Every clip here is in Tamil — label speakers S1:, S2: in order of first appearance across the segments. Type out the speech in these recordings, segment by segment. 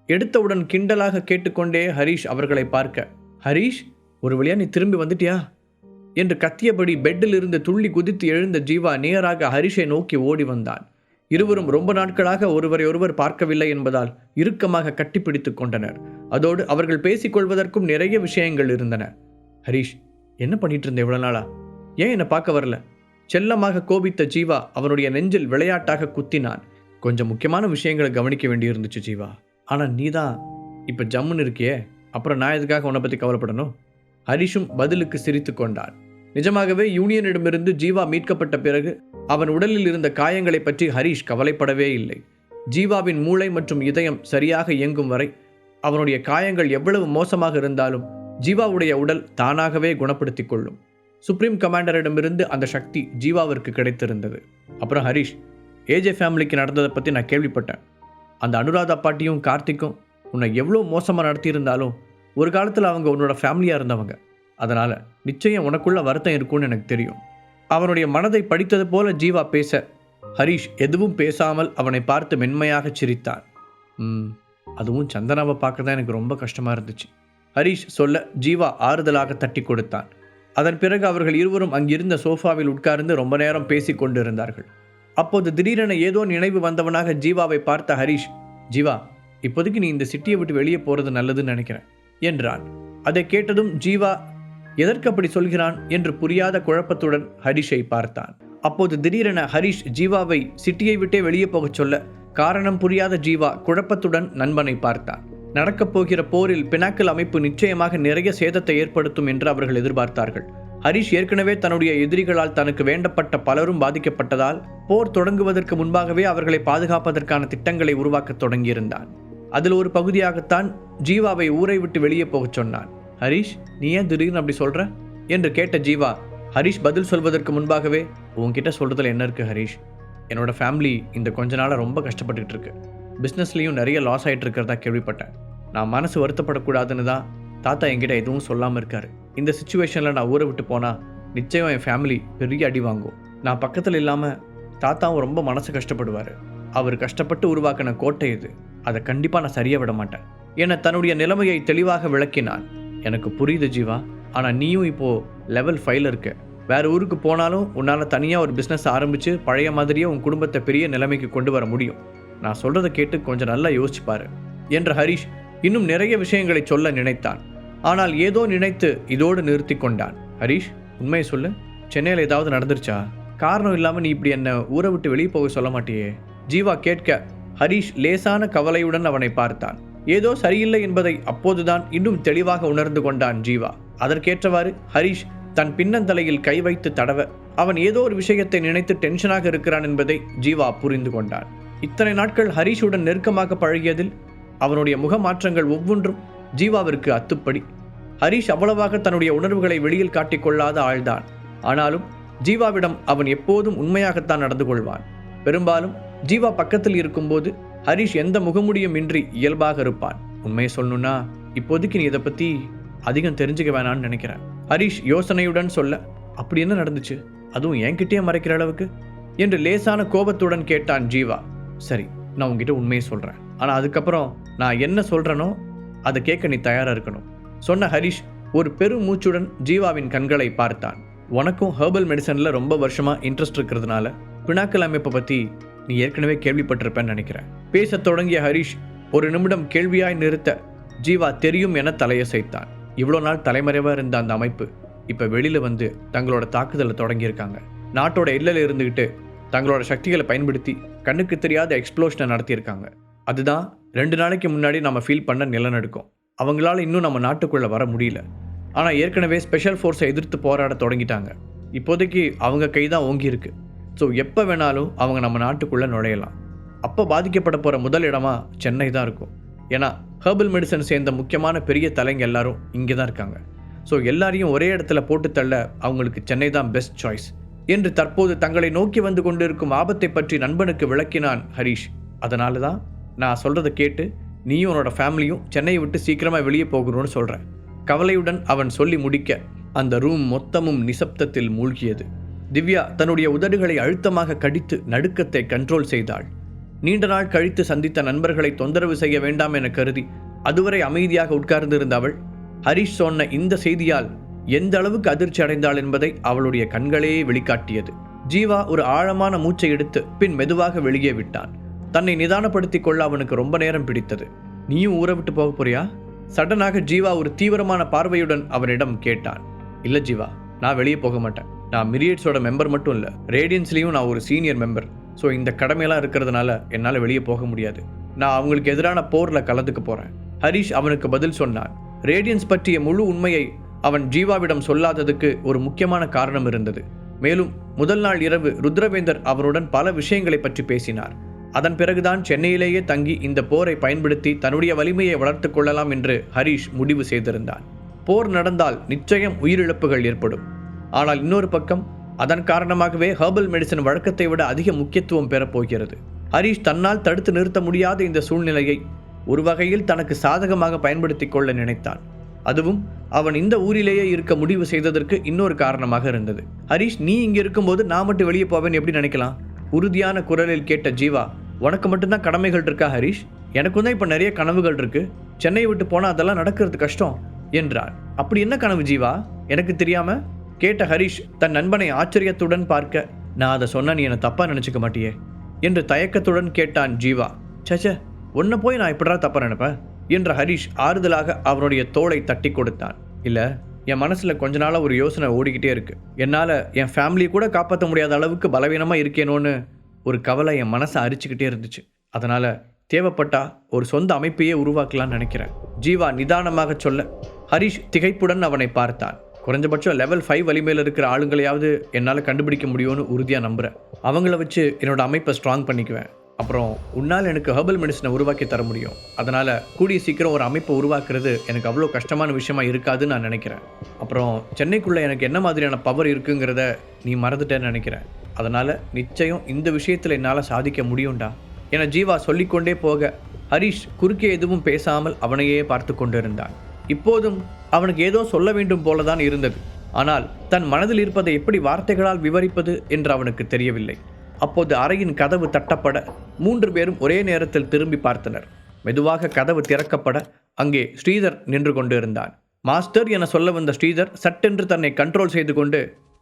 S1: எடுத்தவுடன் கிண்டலாக கேட்டுக்கொண்டே ஹரீஷ் அவர்களை பார்க்க, ஹரீஷ், ஒரு வழியா நீ திரும்பி வந்துட்டியா என்று கத்தியபடி பெட்டில் இருந்து துள்ளி குதித்து எழுந்த ஜீவா நேராக ஹரிஷை நோக்கி ஓடி வந்தான். இருவரும் ரொம்ப நாட்களாக ஒருவரை ஒருவர் பார்க்கவில்லை என்பதால் இறுக்கமாக கட்டிப்பிடித்து கொண்டனர். அதோடு அவர்கள் பேசிக்கொள்வதற்கும் நிறைய விஷயங்கள் இருந்தன. ஹரீஷ், என்ன பண்ணிட்டு இருந்த இவ்வளவு நாளா? ஏன் என்னை பார்க்க வரல? செல்லமாக கோபித்த ஜீவா அவனுடைய நெஞ்சில் விளையாட்டாக குத்தினான். கொஞ்சம் முக்கியமான விஷயங்களை கவனிக்க வேண்டியிருந்துச்சு ஜீவா. ஆனால் நீ தான் இப்போ ஜம்முன்னு இருக்கியே, அப்புறம் நான் எதுக்காக உன்னை பற்றி கவலைப்படணும்? ஹரிஷும் பதிலுக்கு சிரித்து கொண்டான். நிஜமாகவே யூனியனிடமிருந்து ஜீவா மீட்கப்பட்ட பிறகு அவன் உடலில் இருந்த காயங்களை பற்றி ஹரீஷ் கவலைப்படவே இல்லை. ஜீவாவின் மூளை மற்றும் இதயம் சரியாக இயங்கும் வரை அவனுடைய காயங்கள் எவ்வளவு மோசமாக இருந்தாலும் ஜீவாவுடைய உடல் தானாகவே குணப்படுத்தி கொள்ளும். சுப்ரீம் கமாண்டரிடமிருந்து அந்த சக்தி ஜீவாவிற்கு கிடைத்திருந்தது. அப்புறம் ஹரீஷ், ஏஜே ஃபேமிலிக்கு நடந்ததை பற்றி நான் கேள்விப்பட்டேன். அந்த அனுராதா பாட்டியும் கார்த்திக்கும் உன்னை எவ்வளோ மோசமாக நடத்தியிருந்தாலும் ஒரு காலத்தில் அவங்க உன்னோட ஃபேமிலியாக இருந்தவங்க. அதனால் நிச்சயம் உனக்குள்ள வருத்தம் இருக்கும்னு எனக்கு தெரியும். அவனுடைய மனதை படித்தது போல ஜீவா பேச ஹரீஷ் எதுவும் பேசாமல் அவனை பார்த்து மென்மையாக சிரித்தான். அதுவும் சந்தனாவை பார்க்க தான் எனக்கு ரொம்ப கஷ்டமாக இருந்துச்சு ஹரீஷ் சொல்ல ஜீவா ஆறுதலாக தட்டி கொடுத்தான். அதன் பிறகு அவர்கள் இருவரும் அங்கிருந்த சோஃபாவில் உட்கார்ந்து ரொம்ப நேரம் பேசி கொண்டிருந்தார்கள். அப்போது திடீரென ஏதோ நினைவு வந்தவனாக ஜீவாவை பார்த்த ஹரீஷ், ஜீவா, இப்போதைக்கு நீ இந்த சிட்டியை விட்டு வெளியே போகிறது நல்லதுன்னு நினைக்கிறேன் என்றான். அதை கேட்டதும் ஜீவா எதற்கு அப்படி சொல்கிறான் என்று புரியாத குழப்பத்துடன் ஹரிஷை பார்த்தான். அப்போது திடீரென ஹரிஷ் ஜீவாவை சிட்டியை விட்டே வெளியே போகச் சொல்ல காரணம் புரியாத ஜீவா குழப்பத்துடன் நண்பனை பார்த்தான். நடக்கப் போகிற போரில் பினாக்கல் அமைப்பு நிச்சயமாக நிறைய சேதத்தை ஏற்படுத்தும் என்று அவர்கள் எதிர்பார்த்தார்கள். ஹரிஷ் ஏற்கனவே தன்னுடைய எதிரிகளால் தனக்கு வேண்டப்பட்ட பலரும் பாதிக்கப்பட்டதால் போர் தொடங்குவதற்கு முன்பாகவே அவர்களை பாதுகாப்பதற்கான திட்டங்களை உருவாக்க தொடங்கியிருந்தான். அதில் ஒரு பகுதியாகத்தான் ஜீவாவை ஊரை விட்டு வெளியே போகச் சொன்னான். ஹரீஷ், நீ ஏன் திடீர்னு அப்படி சொல்ற என்று கேட்ட ஜீவா ஹரீஷ் பதில் சொல்வதற்கு முன்பாகவே, உன்கிட்ட சொல்றதுல என்ன இருக்கு ஹரீஷ்? என்னோட ஃபேமிலி இந்த கொஞ்ச நாளாக ரொம்ப கஷ்டப்பட்டுட்டு இருக்கு. பிஸ்னஸ்லையும் நிறைய லாஸ் ஆகிட்டு இருக்கிறதா கேள்விப்பட்டேன். நான் மனசு வருத்தப்படக்கூடாதுன்னு தான் தாத்தா என்கிட்ட எதுவும் சொல்லாமல் இருக்காரு. இந்த சுச்சுவேஷனில் நான் ஊரை விட்டு போனால் நிச்சயம் என் ஃபேமிலி பெரிய அடி வாங்கும். நான் பக்கத்தில் இல்லாமல் தாத்தாவும் ரொம்ப மனசு கஷ்டப்படுவார். அவர் கஷ்டப்பட்டு உருவாக்கின கோட்டை இது. அதை கண்டிப்பாக நான் சரியாக விட மாட்டேன் என தன்னுடைய நிலைமையை தெளிவாக விளக்கினான். எனக்கு புரியுது ஜீவா, ஆனால் நீயும் இப்போது லெவல் 5 இருக்க. வேறு ஊருக்கு போனாலும் உன்னால் தனியாக ஒரு பிஸ்னஸ் ஆரம்பித்து பழைய மாதிரியே உன் குடும்பத்தை பெரிய நிலைமைக்கு கொண்டு வர முடியும். நான் சொல்கிறத கேட்டு கொஞ்சம் நல்லா யோசிச்சுப்பாரு என்ற ஹரீஷ் இன்னும் நிறைய விஷயங்களை சொல்ல நினைத்தான். ஆனால் ஏதோ நினைத்து இதோடு நிறுத்தி கொண்டான். ஹரீஷ், உண்மையை சொல்லு, சென்னையில் ஏதாவது நடந்துருச்சா? காரணம் இல்லாமல் நீ இப்படி என்னை ஊரை விட்டு வெளியே போக சொல்ல மாட்டியே? ஜீவா கேட்க ஹரீஷ் லேசான கவலையுடன் அவனை பார்த்தான். ஏதோ சரியில்லை என்பதை அப்போதுதான் இன்னும் தெளிவாக உணர்ந்து கொண்டான் ஜீவா. அதற்கேற்றவாறு ஹரீஷ் தன் பின்னந்தலையில் கை வைத்து தடவ அவன் ஏதோ ஒரு விஷயத்தை நினைத்து டென்ஷனாக இருக்கிறான் என்பதை ஜீவா புரிந்து கொண்டான். இத்தனை நாட்கள் ஹரீஷுடன் நெருக்கமாக பழகியதில் அவனுடைய முக மாற்றங்கள் ஒவ்வொன்றும் ஜீவாவிற்கு அத்துப்படி. ஹரீஷ் அவ்வளவாக தன்னுடைய உணர்வுகளை வெளியில் காட்டிக்கொள்ளாத ஆள்தான். ஆனாலும் ஜீவாவிடம் அவன் எப்போதும் உண்மையாகத்தான் நடந்து கொள்வான். பெரும்பாலும் ஜீவா பக்கத்தில் இருக்கும்போது ஹரீஷ் எந்த முகமுடியும் இன்றி இயல்பாக இருப்பான். உண்மையை சொல்லணும்னா இப்போதைக்கு நீ இதை பற்றி அதிகம் தெரிஞ்சுக்க வேணான்னு நினைக்கிறேன். ஹரீஷ் யோசனையுடன் சொல்ல, அப்படி என்ன நடந்துச்சு, அதுவும் என்கிட்டயே மறைக்கிற அளவுக்கு என்று லேசான கோபத்துடன் கேட்டான் ஜீவா. சரி, நான் உங்ககிட்ட உண்மையை சொல்கிறேன், ஆனால் அதுக்கப்புறம் நான் என்ன சொல்கிறேனோ அதை கேட்க நீ தயாராக இருக்கணும் சொன்ன ஹரீஷ் ஒரு பெரும் மூச்சுடன் ஜீவாவின் கண்களை பார்த்தான். உனக்கும் ஹெர்பல் மெடிசனில் ரொம்ப வருஷமாக இன்ட்ரெஸ்ட் இருக்கிறதுனால பினாக்கல் அமைப்பை பற்றி நீ ஏற்கனவே கேள்விப்பட்டிருப்பேன்னு நினைக்கிறேன். பேசத் தொடங்கிய ஹரீஷ் ஒரு நிமிடம் கேள்வியாய் நிறுத்த ஜீவா தெரியும் என தலையசைத்தான். இவ்வளோ நாள் தலைமறைவாக இருந்த அந்த அமைப்பு இப்போ வெளியில் வந்து தங்களோட தாக்குதலை தொடங்கியிருக்காங்க. நாட்டோட எல்லையில் இருந்துக்கிட்டு தங்களோட சக்திகளை பயன்படுத்தி கண்ணுக்கு தெரியாத எக்ஸ்ப்ளோஷனை நடத்தியிருக்காங்க. அதுதான் 2 நாளைக்கு முன்னாடி நம்ம ஃபீல் பண்ண நிலநடுக்கம். அவங்களால இன்னும் நம்ம நாட்டுக்குள்ளே வர முடியல. ஆனால் ஏற்கனவே ஸ்பெஷல் ஃபோர்ஸை எதிர்த்து போராட தொடங்கிட்டாங்க. இப்போதைக்கு அவங்க கை தான் ஓங்கி இருக்கு. ஸோ எப்போ வேணாலும் அவங்க நம்ம நாட்டுக்குள்ளே நுழையலாம். அப்போ பாதிக்கப்பட போகிற முதல் இடமா சென்னை தான் இருக்கும். ஏன்னா ஹெர்பல் மெடிசன் சேர்ந்த முக்கியமான பெரிய தலைங்க எல்லாரும் இங்கே தான் இருக்காங்க. ஸோ எல்லாரையும் ஒரே இடத்துல போட்டு தள்ள அவங்களுக்கு சென்னை தான் பெஸ்ட் சாய்ஸ் என்று தற்போது தங்களை நோக்கி வந்து கொண்டிருக்கும் ஆபத்தை பற்றி நண்பனுக்கு விளக்கினான் ஹரீஷ். அதனால தான் நான் சொல்கிறத கேட்டு நீயும் உன்னோட ஃபேமிலியும் சென்னையை விட்டு சீக்கிரமாக வெளியே போகணும்னு சொல்கிறேன். கவலையுடன் அவன் சொல்லி முடிக்க அந்த ரூம் மொத்தமும் நிசப்தத்தில் மூழ்கியது. திவ்யா தன்னுடைய உதடுகளை அழுத்தமாக கடித்து நடுக்கத்தை கண்ட்ரோல் செய்தாள். நீண்ட நாள் கழித்து சந்தித்த நண்பர்களை தொந்தரவு செய்ய வேண்டாம் என கருதி அதுவரை அமைதியாக உட்கார்ந்திருந்த அவள் ஹரிஷ் சொன்ன இந்த செய்தியால் எந்த அளவுக்கு அதிர்ச்சி அடைந்தாள் என்பதை அவளுடைய கண்களே வெளிக்காட்டியது. ஜீவா ஒரு ஆழமான மூச்சை எடுத்து பின் மெதுவாக வெளியே விட்டான். தன்னை நிதானப்படுத்திக் கொள்ள அவனுக்கு ரொம்ப நேரம் பிடித்தது. நீயும் ஊரை விட்டு போக போறியா? சடனாக ஜீவா ஒரு தீவிரமான பார்வையுடன் அவனிடம் கேட்டான். இல்ல ஜீவா, நான் வெளியே போக மாட்டேன். நான் மிரியட்ஸோட மெம்பர் மட்டும் இல்லை, ரேடியன்ஸ்லேயும் நான் ஒரு சீனியர் மெம்பர். ஸோ இந்த கடமையெல்லாம் இருக்கிறதுனால என்னால் வெளியே போக முடியாது. நான் அவங்களுக்கு எதிரான போரில் கலந்துக்க போகிறேன். ஹரிஷ் அவனுக்கு பதில் சொன்னான். ரேடியன்ஸ் பற்றிய முழு உண்மையை அவன் ஜீவாவிடம் சொல்லாததுக்கு ஒரு முக்கியமான காரணம் இருந்தது. மேலும் முதல் நாள் இரவு ருத்ரவேந்தர் அவருடன் பல விஷயங்களை பற்றி பேசினார். அதன் பிறகுதான் சென்னையிலேயே தங்கி இந்த போரை பயன்படுத்தி தன்னுடைய வலிமையை வளர்த்து கொள்ளலாம் என்று ஹரிஷ் முடிவு செய்திருந்தான். போர் நடந்தால் நிச்சயம் உயிரிழப்புகள் ஏற்படும். ஆனால் இன்னொரு பக்கம் அதன் காரணமாகவே ஹெர்பல் மெடிசன் வழக்கத்தை விட அதிக முக்கியத்துவம் பெறப்போகிறது. ஹரிஷ் தன்னால் தடுத்து நிறுத்த முடியாத இந்த சூழ்நிலையை ஒரு வகையில் தனக்கு சாதகமாக பயன்படுத்தி கொள்ள நினைத்தான். அதுவும் அவன் இந்த ஊரிலேயே இருக்க முடிவு செய்ததற்கு இன்னொரு காரணமாக இருந்தது. ஹரிஷ், நீ இங்கே இருக்கும்போது நான் மட்டும் வெளியே போவேன்னு எப்படி நினைக்கலாம்? உறுதியான குரலில் கேட்ட ஜீவா, உனக்கு மட்டும்தான் கடமைகள் இருக்கா ஹரிஷ்? எனக்கும் தான் இப்போ நிறைய கனவுகள் இருக்கு. சென்னையை விட்டு போனால் அதெல்லாம் நடக்கிறது கஷ்டம் என்றான். அப்படி என்ன கனவு ஜீவா, எனக்கு தெரியாம கேட்ட ஹரிஷ் தன் நண்பனை ஆச்சரியத்துடன் பார்க்க, நான் அதை சொன்ன நீ என்னை தப்பா நினைச்சுக்க மாட்டியே என்று தயக்கத்துடன் கேட்டான் ஜீவா. சச்ச, உன்னை போய் நான் இப்படா தப்பா நினைப்பேன் என்ற ஹரிஷ் ஆறுதலாக அவனுடைய தோளை தட்டி கொடுத்தான். இல்ல, என் மனசுல கொஞ்ச நாளா ஒரு யோசனை ஓடிக்கிட்டே இருக்கு. என்னால என் ஃபேமிலியை கூட காப்பாற்ற முடியாத அளவுக்கு பலவீனமா இருக்கேனோன்னு ஒரு கவலை என் மனசை அரிச்சுக்கிட்டே இருந்துச்சு. அதனால தேவைப்பட்டா ஒரு சொந்த அமைப்பையே உருவாக்கலாம்னு நினைக்கிறேன். ஜீவா நிதானமாக சொல்ல ஹரிஷ் திகைப்புடன் அவனை பார்த்தான். குறைஞ்சபட்சம் லெவல் 5 வலிமையில் இருக்கிற ஆளுங்களையாவது என்னால் கண்டுபிடிக்க முடியும்னு உறுதியாக நம்புகிறேன். அவங்கள வச்சு என்னோட அமைப்பை ஸ்ட்ராங் பண்ணிக்குவேன். அப்புறம் உன்னால் எனக்கு ஹெர்பல் மெடிசனை உருவாக்கி தர முடியும். அதனால் கூடிய சீக்கிரம் ஒரு அமைப்பை உருவாக்குறது எனக்கு அவ்வளோ கஷ்டமான விஷயமா இருக்காதுன்னு நான் நினைக்கிறேன். அப்புறம் சென்னைக்குள்ளே எனக்கு என்ன மாதிரியான பவர் இருக்குங்கிறத நீ மறந்துட்டேன்னு நினைக்கிறேன். அதனால் நிச்சயம் இந்த விஷயத்தில் என்னால் சாதிக்க முடியும்டா என ஜீவா சொல்லிக்கொண்டே போக ஹரிஷ் குறுக்கே எதுவும் பேசாமல் அவனையே பார்த்து கொண்டிருந்தான். இப்போதும் அவனுக்கு ஏதோ சொல்ல வேண்டும் போலதான் இருந்தது. ஆனால் தன் மனதில் இருப்பதை எப்படி வார்த்தைகளால் விவரிப்பது என்று அவனுக்கு தெரியவில்லை. அப்போது அறையின் கதவு தட்டப்பட 3 பேரும் ஒரே நேரத்தில் திரும்பி பார்த்தனர். மெதுவாக கதவு திறக்கப்பட அங்கே ஸ்ரீதர் நின்று கொண்டு இருந்தான். மாஸ்டர் என சொல்ல வந்த ஸ்ரீதர் சட்டென்று தன்னை கண்ட்ரோல் செய்து கொண்டு,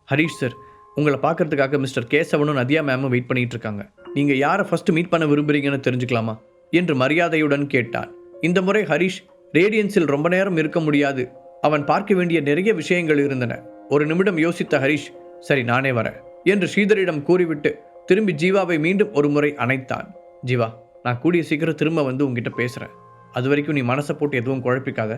S1: ஹரிஷ் சார், உங்களை பார்க்கறதுக்காக மிஸ்டர் கேசவனும் நதியா மேமும் வெயிட் பண்ணிட்டு இருக்காங்க. நீங்கள் யாரை ஃபர்ஸ்ட் மீட் பண்ண விரும்புறீங்கன்னு தெரிஞ்சுக்கலாமா என்று மரியாதையுடன் கேட்டான். இந்த முறை ஹரிஷ் ரேடியன்ஸில் ரொம்ப நேரம் இருக்க முடியாது. அவன் பார்க்க வேண்டிய நிறைய விஷயங்கள் இருந்தன. ஒரு நிமிடம் யோசித்த ஹரிஷ், சரி நானே வரேன் என்று ஸ்ரீதரிடம் கூறிவிட்டு திரும்பி ஜீவாவை மீண்டும் ஒரு முறை அணைத்தான். ஜீவா, நான் கூடிய சீக்கிரம் திரும்ப வந்து உங்ககிட்ட பேசுகிறேன். அது வரைக்கும் நீ மனசை போட்டு எதுவும் குழப்பிக்காத.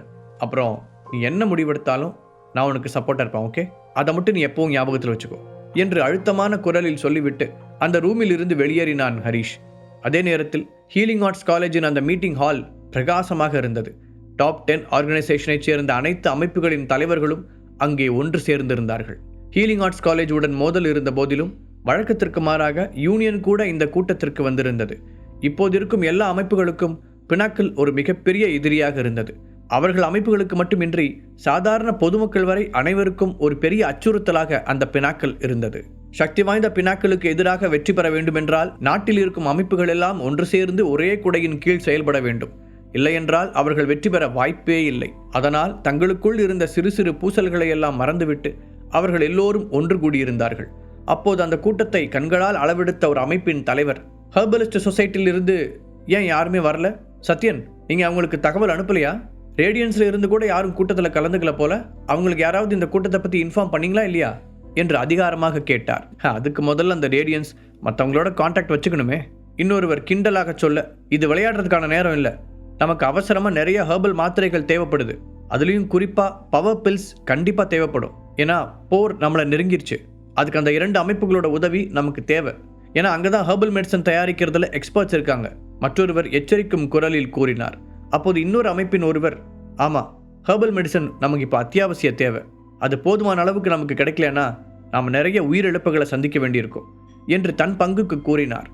S1: அப்புறம் நீ என்ன முடிவெடுத்தாலும் நான் உனக்கு சப்போர்ட்டாக இருப்பேன், ஓகே? அதை மட்டும் நீ எப்பவும் ஞாபகத்தில் வச்சுக்கோ என்று அழுத்தமான குரலில் சொல்லிவிட்டு அந்த ரூமில் இருந்து வெளியேறினான் ஹரிஷ். அதே நேரத்தில் ஹீலிங் ஆர்ட்ஸ் காலேஜின் அந்த மீட்டிங் ஹால் பிரகாசமாக இருந்தது. டாப் 10 ஆர்கனைசேஷனைச் சேர்ந்த அனைத்து அமைப்புகளின் தலைவர்களும் அங்கே ஒன்று சேர்ந்திருந்தார்கள். ஹீலிங் ஆர்ட்ஸ் காலேஜுடன் மோதல் இருந்த போதிலும் வழக்கத்திற்கு மாறாக யூனியன் கூட இந்த கூட்டத்திற்கு வந்திருந்தது. இப்போது இருக்கும் எல்லா அமைப்புகளுக்கும் பினாக்கிள் ஒரு மிகப்பெரிய எதிரியாக இருந்தது. அவர்கள் அமைப்புகளுக்கு மட்டுமின்றி சாதாரண பொதுமக்கள் வரை அனைவருக்கும் ஒரு பெரிய அச்சுறுத்தலாக அந்த பினாக்கிள் இருந்தது. சக்தி வாய்ந்த பினாக்கிளுக்கு எதிராக வெற்றி பெற வேண்டுமென்றால் நாட்டில் இருக்கும் அமைப்புகள் எல்லாம் ஒன்று சேர்ந்து ஒரே குடையின் கீழ் செயல்பட வேண்டும். இல்லையென்றால் அவர்கள் வெற்றி பெற வாய்ப்பே இல்லை. அதனால் தங்களுக்குள் இருந்த சிறு சிறு பூசல்களை எல்லாம் மறந்துவிட்டு அவர்கள் எல்லோரும் ஒன்று கூடியிருந்தார்கள். அப்போது அந்த கூட்டத்தை கண்களால் அளவெடுத்த ஒரு அமைப்பின் தலைவர், ஹெர்பலிஸ்ட் சொசைட்டியில் இருந்து ஏன் யாருமே வரல? சத்யன், நீங்க அவங்களுக்கு தகவல் அனுப்பலையா? ரேடியன்ஸ்ல இருந்து கூட யாரும் கூட்டத்தில் கலந்துக்கல போல. அவங்களுக்கு யாராவது இந்த கூட்டத்தை பத்தி இன்ஃபார்ம் பண்ணீங்களா இல்லையா என்று அதிகாரமாக கேட்டார். அதுக்கு முதல்ல அந்த ரேடியன்ஸ் மற்றவங்களோட கான்டாக்ட் வச்சுக்கணுமே. இன்னொருவர் கிண்டலாக சொல்ல, இது விளையாடுறதுக்கான நேரம் இல்லை. நமக்கு அவசரமா நிறைய ஹெர்பல் மாத்திரைகள் தேவைப்படுது. அதுலேயும் குறிப்பா பவர் பில்ஸ் கண்டிப்பா தேவைப்படும். ஏன்னா போர் நம்மளை நெருங்கிருச்சு. அதுக்கு அந்த 2 அமைப்புகளோட உதவி நமக்கு தேவை. ஏன்னா அங்கதான் ஹெர்பல் மெடிசன் தயாரிக்கிறதுல எக்ஸ்பர்ட்ஸ் இருக்காங்க. மற்றொருவர் எச்சரிக்கும் குரலில் கூறினார். அப்போது இன்னொரு அமைப்பின் ஒருவர், ஆமா, ஹெர்பல் மெடிசன் நமக்கு இப்போ அத்தியாவசிய தேவை. அது போதுமான அளவுக்கு நமக்கு கிடைக்கலன்னா நாம் நிறைய உயிரிழப்புகளை சந்திக்க வேண்டியிருக்கும் என்று தன் பங்குக்கு கூறினார்.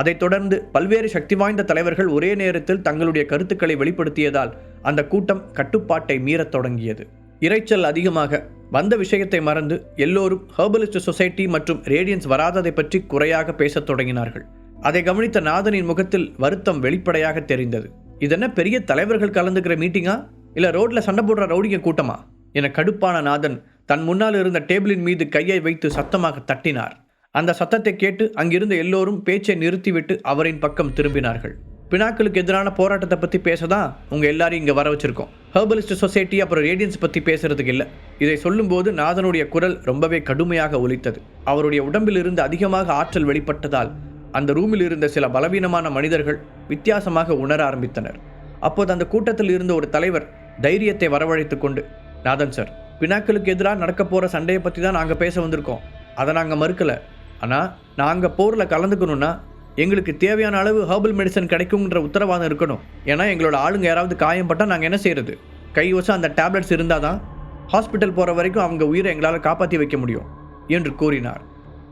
S1: அதைத் தொடர்ந்து பல்வேறு சக்தி வாய்ந்த தலைவர்கள் ஒரே நேரத்தில் தங்களுடைய கருத்துக்களை வெளிப்படுத்தியதால் அந்த கூட்டம் கட்டுப்பாட்டை மீறத் தொடங்கியது. இரைச்சல் அதிகமாக வந்த விஷயத்தை மறந்து எல்லோரும் ஹெர்பலிஸ்ட் சொசைட்டி மற்றும் ரேடியன்ஸ் வராததை பற்றி குறையாக பேசத் தொடங்கினார்கள். அதை கவனித்த நாதனின் முகத்தில் வருத்தம் வெளிப்படையாக தெரிந்தது. இதென்ன பெரிய தலைவர்கள் கலந்துக்கிற மீட்டிங்கா, இல்லை ரோட்ல சண்டை போடுற ரவுடிங்க கூட்டமா என கடுப்பான நாதன் தன் முன்னால் இருந்த டேபிளின் மீது கையை வைத்து சத்தமாக தட்டினார். அந்த சத்தத்தை கேட்டு அங்கிருந்த எல்லோரும் பேச்சை நிறுத்திவிட்டு அவரின் பக்கம் திரும்பினார்கள். பினாக்களுக்கு எதிரான போராட்டத்தை பற்றி பேசதான் உங்கள் எல்லாரையும் இங்கே வர வச்சிருக்கோம். ஹெர்பலிஸ்ட் சொசைட்டி அப்புறம் ரேடியன்ஸ் பற்றி பேசுறதுக்கு இல்லை. இதை சொல்லும்போது நாதனுடைய குரல் ரொம்பவே கடுமையாக ஒலித்தது. அவருடைய உடம்பில் இருந்து அதிகமாக ஆற்றல் வெளிப்பட்டதால் அந்த ரூமில் இருந்த சில பலவீனமான மனிதர்கள் வித்தியாசமாக உணர ஆரம்பித்தனர். அப்போது அந்த கூட்டத்தில் இருந்த ஒரு தலைவர் தைரியத்தை வரவழைத்து கொண்டு, நாதன் சார், பினாக்களுக்கு எதிராக நடக்க போகிற சண்டையை பற்றி தான் நாங்கள் பேச வந்திருக்கோம். அதை நாங்கள் மறுக்கலை. ஆனால் நாங்கள் போரில் கலந்துக்கணுன்னா எங்களுக்கு தேவையான அளவு ஹெர்பல் மெடிசன் கிடைக்குங்கிற உத்தரவாதம் இருக்கணும். ஏன்னா எங்களோட ஆளுங்க யாராவது காயம்பட்டால் நாங்கள் என்ன செய்கிறது? கைவசம் அந்த டேப்லெட்ஸ் இருந்தால் தான் ஹாஸ்பிட்டல் போகிற வரைக்கும் அவங்க உயிரை எங்களால் காப்பாற்றி வைக்க முடியும் என்று கூறினார்.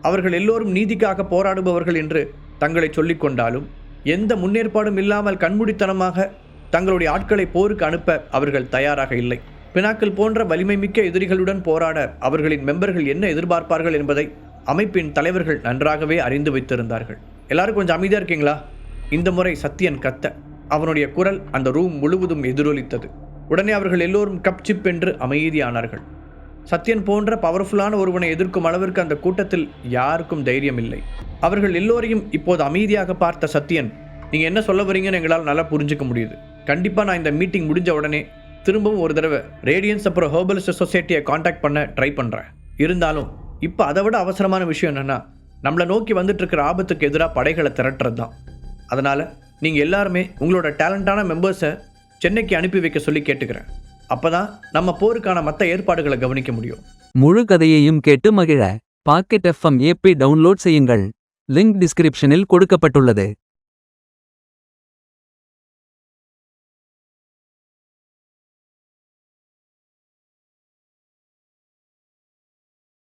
S1: அவர்கள் எல்லோரும் நீதிக்காக போராடுபவர்கள் என்று தங்களை சொல்லிக் கொண்டாலும் எந்த முன்னேற்பாடும் இல்லாமல் கண்மூடித்தனமாக தங்களுடைய ஆட்களை போருக்கு அனுப்ப அவர்கள் தயாராக இல்லை. பினாக்கள் போன்ற வலிமை மிக்க எதிரிகளுடன் போராட அவர்களின் மெம்பர்கள் என்ன எதிர்பார்ப்பார்கள் என்பதை அமைப்பின் தலைவர்கள் நன்றாகவே அறிந்து வைத்திருந்தார்கள். எல்லாரும் கொஞ்சம் அமைதியாக இருக்கீங்களா? இந்த முறை சத்யன் கத்த அவனுடைய குரல் அந்த ரூம் முழுவதும் எதிரொலித்தது. உடனே அவர்கள் எல்லோரும் கப் சிப் என்று அமைதியானார்கள். சத்யன் போன்ற பவர்ஃபுல்லான ஒருவனை எதிர்க்கும் அளவிற்கு அந்த கூட்டத்தில் யாருக்கும் தைரியம் இல்லை. அவர்கள் எல்லோரையும் இப்போது அமைதியாக பார்த்த சத்யன், நீங்கள் என்ன சொல்ல வரீங்கன்னு எங்களால் நல்லா புரிஞ்சுக்க முடியுது. கண்டிப்பாக நான் இந்த மீட்டிங் முடிஞ்ச உடனே திரும்பவும் ஒரு தடவை ரேடியன்ஸ் அப்புறம் ஹெர்பலிஸ்ட் சொசைட்டியை காண்டாக்ட் பண்ண ட்ரை பண்ணுறேன். இருந்தாலும் இப்போ அதை விட அவசரமான விஷயம் என்னென்னா, நம்மளை நோக்கி வந்துட்டு இருக்கிற ஆபத்துக்கு எதிராக படைகளை திரட்டுறது தான். அதனால் நீங்கள் எல்லாருமே உங்களோட டேலண்டான மெம்பர்ஸை சென்னைக்கு அனுப்பி வைக்க சொல்லி கேட்டுக்கிறேன். அப்போ தான் நம்ம போருக்கான மற்ற ஏற்பாடுகளை கவனிக்க முடியும்.
S2: முழு கதையையும் கேட்டு மகிழ பாக்கெட் FM APP டவுன்லோட் செய்யுங்கள். லிங்க் டிஸ்கிரிப்ஷனில் கொடுக்கப்பட்டுள்ளது.